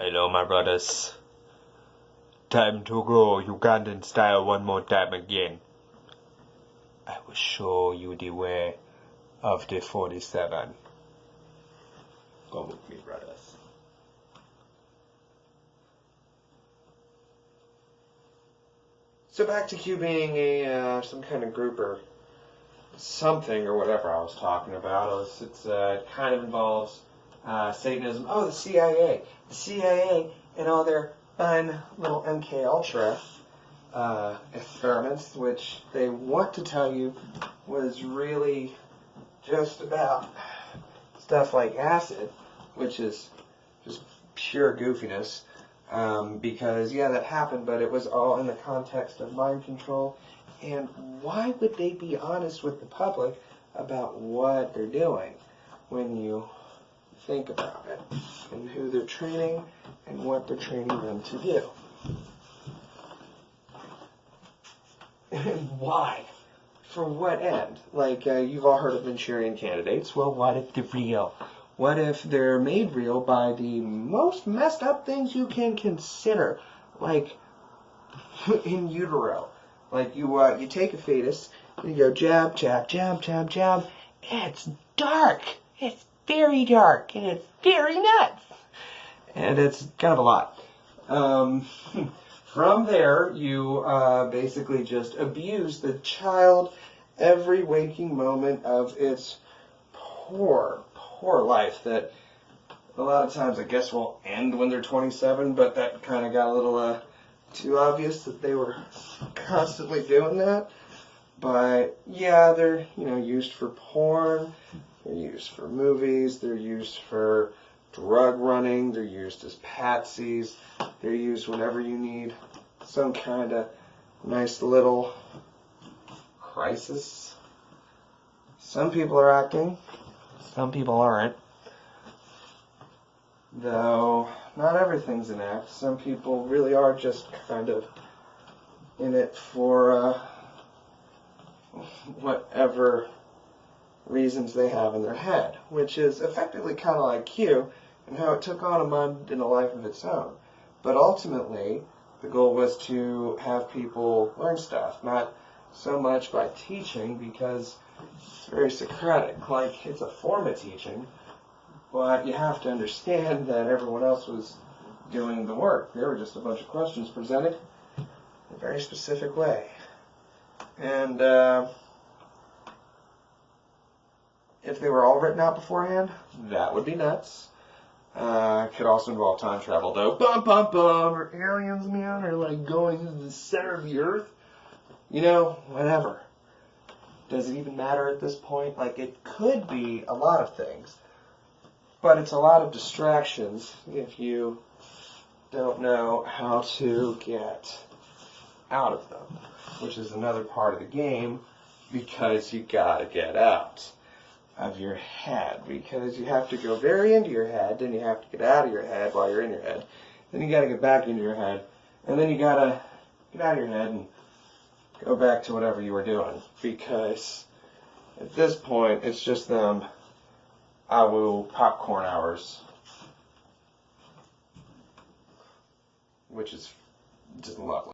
Hello, my brothers. Time to go Ugandan style one more time again. I will show you the way of the 47. Go with me, brothers. So back to Q being a some kind of group or something or whatever I was talking about. It kind of involves Satanism. Oh, the CIA. The CIA and all their fun little MK Ultra experiments, which they want to tell you was really just about stuff like acid, which is just pure goofiness. Because, yeah, that happened, but it was all in the context of mind control. And why would they be honest with the public about what they're doing when you think about it and who they're training and what they're training them to do? And why? For what end? Like, you've all heard of Manchurian candidates. Well, what if they're real? What if they're made real by the most messed up things you can consider? Like, in utero. Like, you take a fetus, and you go jab, jab, jab, jab, jab. It's dark. It's very dark, and it's very nuts. And it's kind of a lot. From there, you basically just abuse the child every waking moment of its poor life that a lot of times I guess will end when they're 27, but that kind of got a little too obvious that they were constantly doing that. But yeah, they're used for porn, they're used for movies, they're used for drug running, they're used as patsies, they're used whenever you need some kind of nice little crisis. Some people are acting, some people aren't. Though not everything's an act. Some people really are just kind of in it for whatever reasons they have in their head, which is effectively kind of like Q and how it took on a mind and a life of its own. But ultimately, the goal was to have people learn stuff, not so much by teaching, because it's very Socratic. Like, it's a form of teaching, but you have to understand that everyone else was doing the work. There were just a bunch of questions presented in a very specific way. And if they were all written out beforehand, that would be nuts. Could also involve time travel, though. Bum, bum, bum. Or aliens, man, or like going to the center of the earth. Whatever. Does it even matter at this point? Like, it could be a lot of things. But it's a lot of distractions if you don't know how to get out of them, which is another part of the game, because you gotta get out of your head, because you have to go very into your head, then you have to get out of your head while you're in your head, then you gotta get back into your head, and then you gotta get out of your head and go back to whatever you were doing, because at this point it's just them Awu popcorn hours, which is just lovely.